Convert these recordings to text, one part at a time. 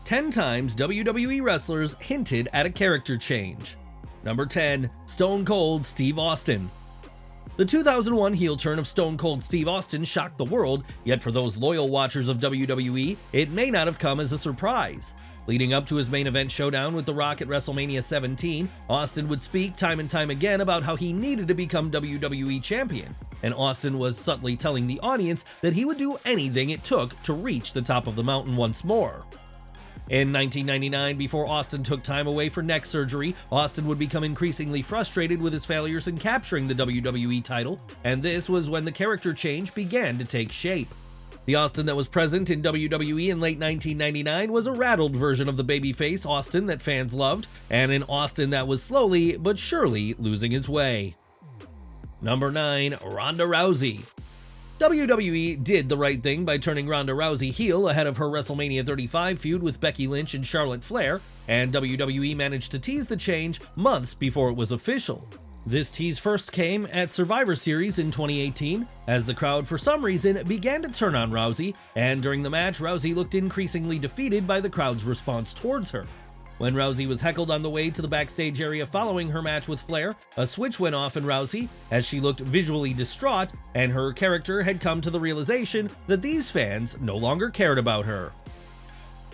10 times WWE wrestlers hinted at a character change. Number 10. Stone Cold Steve Austin. The 2001 heel turn of Stone Cold Steve Austin shocked the world, yet for those loyal watchers of WWE, it may not have come as a surprise. Leading up to his main event showdown with The Rock at WrestleMania 17, Austin would speak time and time again about how he needed to become WWE champion, and Austin was subtly telling the audience that he would do anything it took to reach the top of the mountain once more. In 1999, before Austin took time away for neck surgery, Austin would become increasingly frustrated with his failures in capturing the WWE title, and this was when the character change began to take shape. The Austin that was present in WWE in late 1999 was a rattled version of the babyface Austin that fans loved, and an Austin that was slowly but surely losing his way. Number 9. Ronda Rousey. WWE did the right thing by turning Ronda Rousey heel ahead of her WrestleMania 35 feud with Becky Lynch and Charlotte Flair, and WWE managed to tease the change months before it was official. This tease first came at Survivor Series in 2018, as the crowd for some reason began to turn on Rousey, and during the match Rousey looked increasingly defeated by the crowd's response towards her. When Rousey was heckled on the way to the backstage area following her match with Flair, a switch went off in Rousey as she looked visually distraught, and her character had come to the realization that these fans no longer cared about her.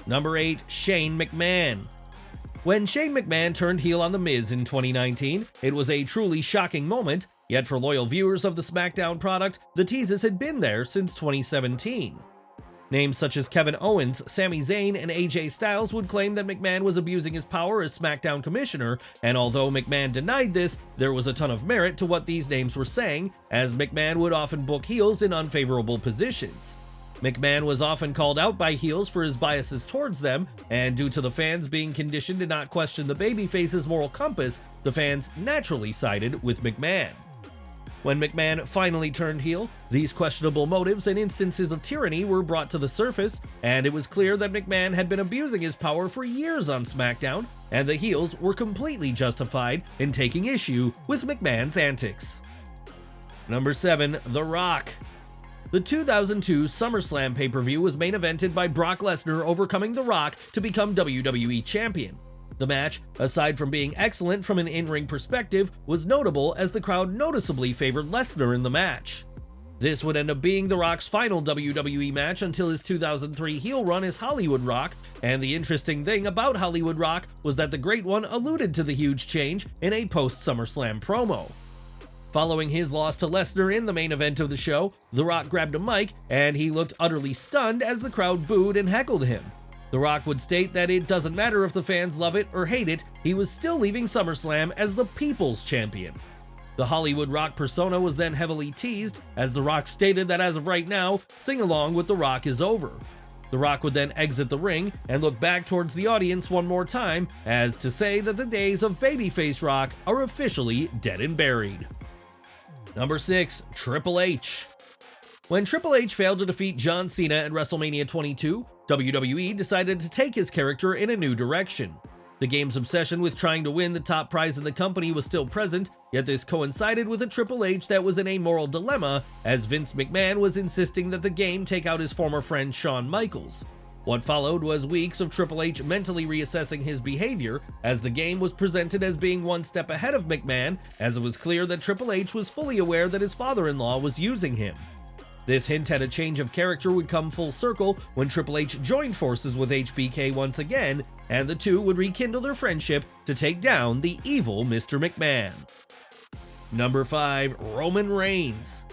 Number 8. Shane McMahon. When Shane McMahon turned heel on The Miz in 2019, it was a truly shocking moment, yet for loyal viewers of the SmackDown product, the teases had been there since 2017. Names such as Kevin Owens, Sami Zayn, and AJ Styles would claim that McMahon was abusing his power as SmackDown commissioner, and although McMahon denied this, there was a ton of merit to what these names were saying, as McMahon would often book heels in unfavorable positions. McMahon was often called out by heels for his biases towards them, and due to the fans being conditioned to not question the babyface's moral compass, the fans naturally sided with McMahon. When McMahon finally turned heel, these questionable motives and instances of tyranny were brought to the surface, and it was clear that McMahon had been abusing his power for years on SmackDown, and the heels were completely justified in taking issue with McMahon's antics. Number 7. The Rock. The 2002 SummerSlam pay-per-view was main evented by Brock Lesnar overcoming The Rock to become WWE champion. The match, aside from being excellent from an in-ring perspective, was notable as the crowd noticeably favored Lesnar in the match. This would end up being The Rock's final WWE match until his 2003 heel run as Hollywood Rock, and the interesting thing about Hollywood Rock was that the Great One alluded to the huge change in a post-SummerSlam promo. Following his loss to Lesnar in the main event of the show, The Rock grabbed a mic and he looked utterly stunned as the crowd booed and heckled him. The Rock would state that it doesn't matter if the fans love it or hate it, he was still leaving SummerSlam as the People's Champion. The Hollywood Rock persona was then heavily teased, as The Rock stated that as of right now, Sing Along with The Rock is over. The Rock would then exit the ring and look back towards the audience one more time, as to say that the days of Babyface Rock are officially dead and buried. Number 6. Triple H. When Triple H failed to defeat John Cena at WrestleMania 22, WWE decided to take his character in a new direction. The game's obsession with trying to win the top prize in the company was still present, yet this coincided with a Triple H that was in a moral dilemma, as Vince McMahon was insisting that the game take out his former friend Shawn Michaels. What followed was weeks of Triple H mentally reassessing his behavior, as the game was presented as being one step ahead of McMahon, as it was clear that Triple H was fully aware that his father-in-law was using him. This hint at a change of character would come full circle when Triple H joined forces with HBK once again, and the two would rekindle their friendship to take down the evil Mr. McMahon. Number 5. Roman Reigns.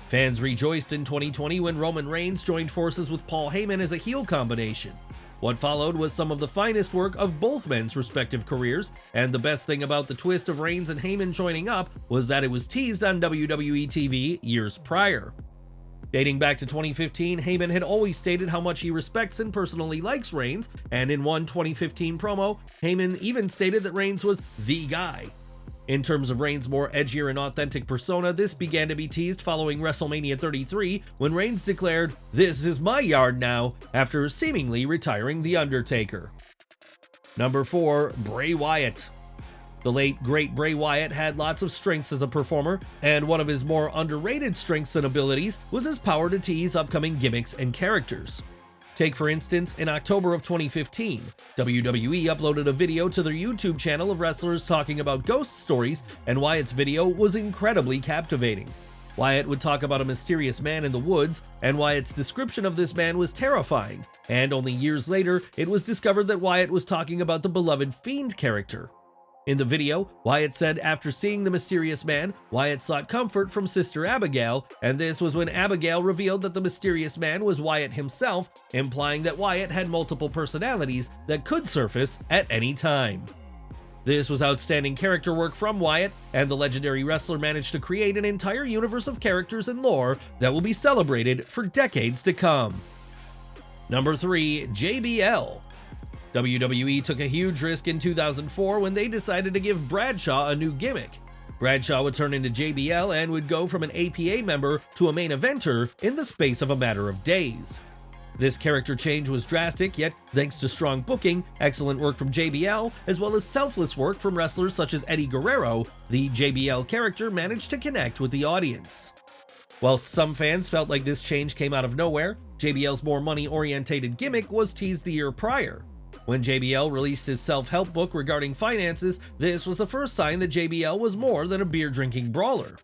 Fans rejoiced in 2020 when Roman Reigns joined forces with Paul Heyman as a heel combination. What followed was some of the finest work of both men's respective careers, and the best thing about the twist of Reigns and Heyman joining up was that it was teased on WWE TV years prior. Dating back to 2015, Heyman had always stated how much he respects and personally likes Reigns, and in one 2015 promo, Heyman even stated that Reigns was the guy. In terms of Reigns' more edgier and authentic persona, this began to be teased following WrestleMania 33, when Reigns declared, "This is my yard now," after seemingly retiring The Undertaker. Number 4. Bray Wyatt. The late, great Bray Wyatt had lots of strengths as a performer, and one of his more underrated strengths and abilities was his power to tease upcoming gimmicks and characters. Take for instance, in October of 2015, WWE uploaded a video to their YouTube channel of wrestlers talking about ghost stories, and Wyatt's video was incredibly captivating. Wyatt would talk about a mysterious man in the woods, and Wyatt's description of this man was terrifying, and only years later, it was discovered that Wyatt was talking about the beloved Fiend character. In the video, Wyatt said after seeing the mysterious man, Wyatt sought comfort from Sister Abigail, and this was when Abigail revealed that the mysterious man was Wyatt himself, implying that Wyatt had multiple personalities that could surface at any time. This was outstanding character work from Wyatt, and the legendary wrestler managed to create an entire universe of characters and lore that will be celebrated for decades to come. Number 3. JBL. WWE took a huge risk in 2004 when they decided to give Bradshaw a new gimmick. Bradshaw would turn into JBL and would go from an APA member to a main eventer in the space of a matter of days. This character change was drastic, yet thanks to strong booking, excellent work from JBL, as well as selfless work from wrestlers such as Eddie Guerrero, the JBL character managed to connect with the audience. Whilst some fans felt like this change came out of nowhere, JBL's more money-orientated gimmick was teased the year prior. When JBL released his self-help book regarding finances, this was the first sign that JBL was more than a beer-drinking brawler.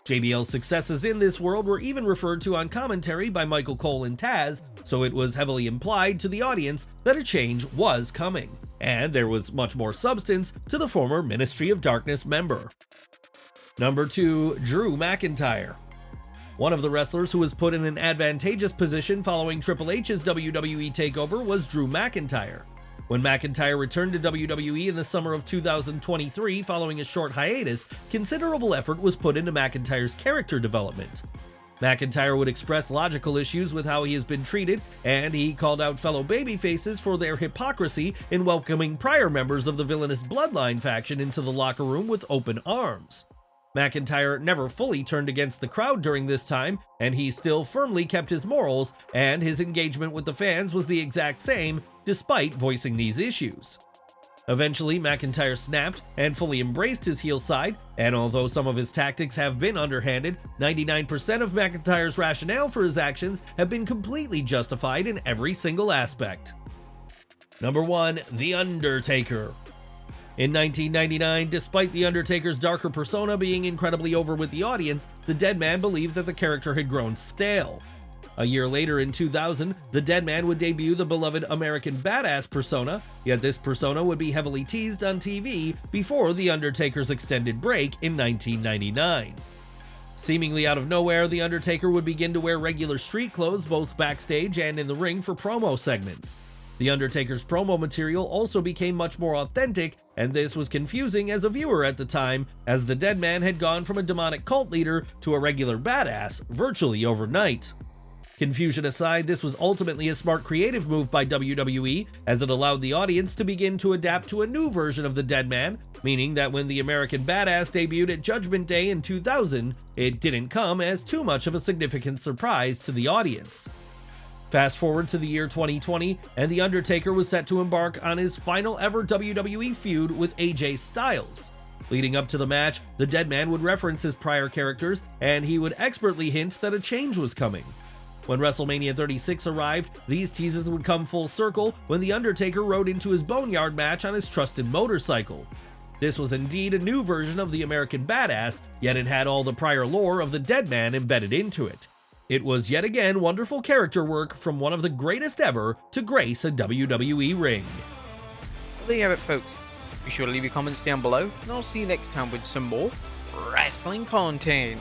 JBL's successes in this world were even referred to on commentary by Michael Cole and Taz, so it was heavily implied to the audience that a change was coming, and there was much more substance to the former Ministry of Darkness member. Number 2. Drew McIntyre. One of the wrestlers who was put in an advantageous position following Triple H's WWE takeover was Drew McIntyre. When McIntyre returned to WWE in the summer of 2023 following a short hiatus, considerable effort was put into McIntyre's character development. McIntyre would express logical issues with how he has been treated, and he called out fellow babyfaces for their hypocrisy in welcoming prior members of the villainous Bloodline faction into the locker room with open arms. McIntyre never fully turned against the crowd during this time, and he still firmly kept his morals, and his engagement with the fans was the exact same, despite voicing these issues. Eventually, McIntyre snapped and fully embraced his heel side, and although some of his tactics have been underhanded, 99% of McIntyre's rationale for his actions have been completely justified in every single aspect. Number 1. The Undertaker. In 1999, despite The Undertaker's darker persona being incredibly over with the audience, the Deadman believed that the character had grown stale. A year later in 2000, the Deadman would debut the beloved American Badass persona, yet this persona would be heavily teased on TV before The Undertaker's extended break in 1999. Seemingly out of nowhere, The Undertaker would begin to wear regular street clothes both backstage and in the ring for promo segments. The Undertaker's promo material also became much more authentic, and this was confusing as a viewer at the time, as the Deadman had gone from a demonic cult leader to a regular badass virtually overnight. Confusion aside, this was ultimately a smart creative move by WWE, as it allowed the audience to begin to adapt to a new version of the Deadman, meaning that when the American Badass debuted at Judgment Day in 2000, it didn't come as too much of a significant surprise to the audience. Fast forward to the year 2020, and The Undertaker was set to embark on his final ever WWE feud with AJ Styles. Leading up to the match, the Deadman would reference his prior characters, and he would expertly hint that a change was coming. When WrestleMania 36 arrived, these teases would come full circle when The Undertaker rode into his Boneyard match on his trusted motorcycle. This was indeed a new version of the American Badass, yet it had all the prior lore of the Deadman embedded into it. It was yet again wonderful character work from one of the greatest ever to grace a WWE ring. Well, there you have it, folks. Be sure to leave your comments down below, and I'll see you next time with some more wrestling content.